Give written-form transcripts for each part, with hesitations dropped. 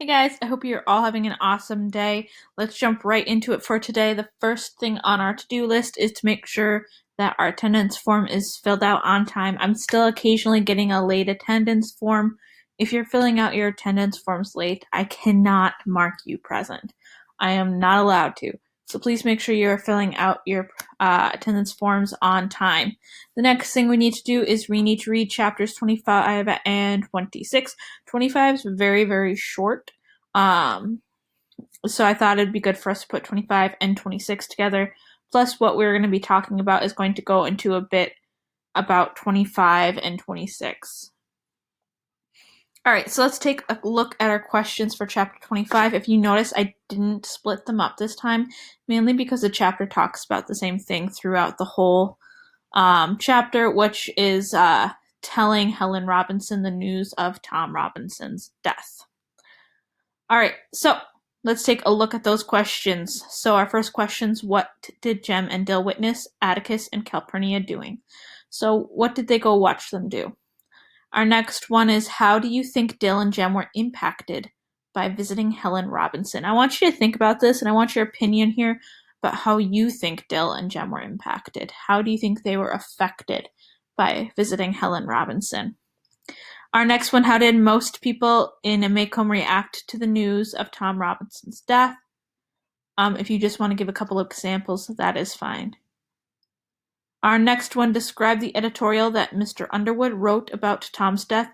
Hey guys, I hope you're all having an awesome day. Let's jump right into it for today. The first thing on our to-do list is to make sure that our attendance form is filled out on time. I'm still occasionally getting a late attendance form. If you're filling out your attendance forms late, I cannot mark you present. I am not allowed to. So please make sure you're filling out your attendance forms on time. The next thing we need to do is we need to read chapters 25 and 26. 25 is very, very short. So I thought it'd be good for us to put 25 and 26 together. Plus, what we're going to be talking about is going to go into a bit about 25 and 26. All right, so let's take a look at our questions for chapter 25. If you notice, I didn't split them up this time, mainly because the chapter talks about the same thing throughout the whole chapter, which is telling Helen Robinson the news of Tom Robinson's death. All right, so let's take a look at those questions. So our first question's what did Jem and Dill witness Atticus and Calpurnia doing? So what did they go watch them do? Our next one is how do you think Dill and Jem were impacted by visiting Helen Robinson? I want you to think about this, and I want your opinion here about how you think Dill and Jem were impacted. How do you think they were affected by visiting Helen Robinson? Our next one, how did most people in Maycomb react to the news of Tom Robinson's death? If you just want to give a couple of examples, that is fine. Our next one, describe the editorial that Mr. Underwood wrote about Tom's death.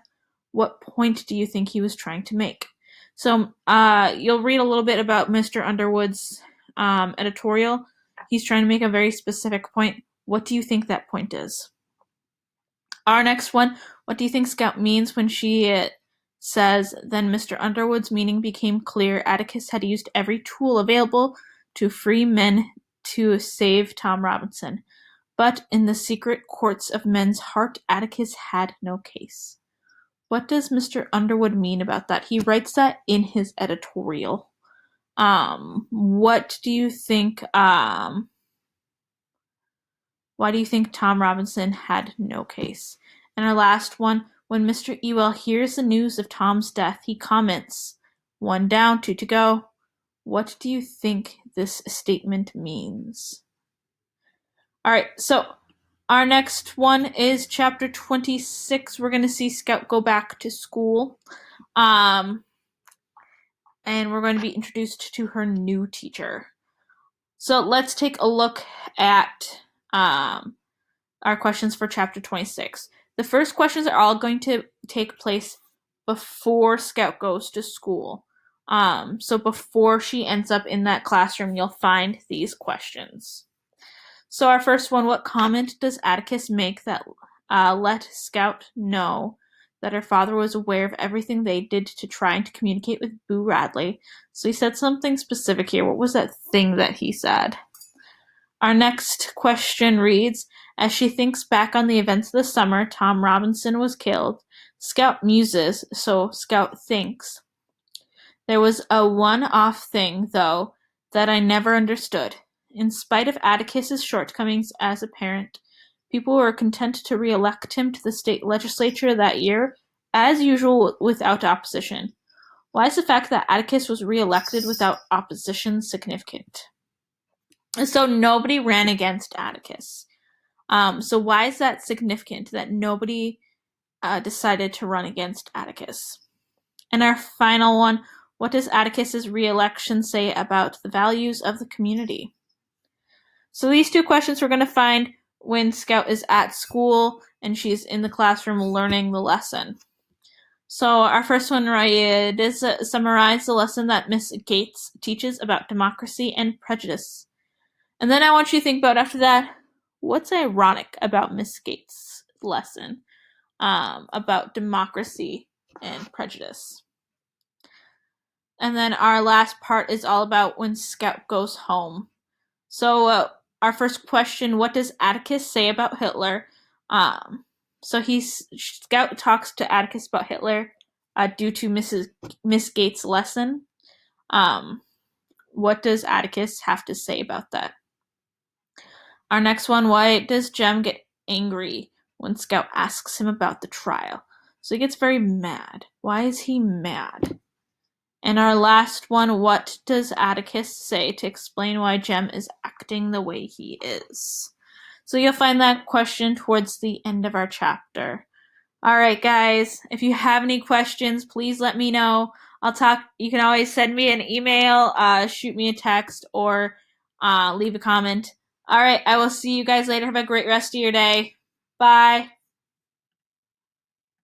What point do you think he was trying to make? So you'll read a little bit about Mr. Underwood's editorial. He's trying to make a very specific point. What do you think that point is? Our next one, what do you think Scout means when she says, then Mr. Underwood's meaning became clear. Atticus had used every tool available to free men to save Tom Robinson. But in the secret courts of men's heart, Atticus had no case. What does Mr. Underwood mean about that? He writes that in his editorial. What do you think, why do you think Tom Robinson had no case? And our last one, when Mr. Ewell hears the news of Tom's death, he comments, 1 down, 2 to go. What do you think this statement means? All right, so our next one is chapter 26. We're going to see Scout go back to school. And we're going to be introduced to her new teacher. So let's take a look at our questions for chapter 26. The first questions are all going to take place before Scout goes to school. So before she ends up in that classroom, you'll find these questions. So our first one, what comment does Atticus make that let Scout know that her father was aware of everything they did to try and to communicate with Boo Radley? So he said something specific here. What was that thing that he said? Our next question reads, as she thinks back on the events of the summer Tom Robinson was killed, Scout muses, so Scout thinks. There was a one-off thing, though, that I never understood. In spite of Atticus's shortcomings as a parent, people were content to re-elect him to the state legislature that year, as usual without opposition. Why is the fact that Atticus was re-elected without opposition significant? So nobody ran against Atticus. So why is that significant that nobody decided to run against Atticus? And our final one, what does Atticus's re-election say about the values of the community? So these two questions we're going to find when Scout is at school and she's in the classroom learning the lesson. So our first one right is summarize the lesson that Miss Gates teaches about democracy and prejudice. And then I want you to think about after that, what's ironic about Miss Gates' lesson about democracy and prejudice? And then our last part is all about when Scout goes home. So our first question, what does Atticus say about Hitler? So Scout talks to Atticus about Hitler due to Miss Gates' lesson. What does Atticus have to say about that? Our next one, why does Jem get angry when Scout asks him about the trial? So he gets very mad. Why is he mad? And our last one, what does Atticus say to explain why Jem is acting the way he is? So you'll find that question towards the end of our chapter. All right, guys, if you have any questions, please let me know. You can always send me an email, shoot me a text, or leave a comment. All right, I will see you guys later. Have a great rest of your day. Bye.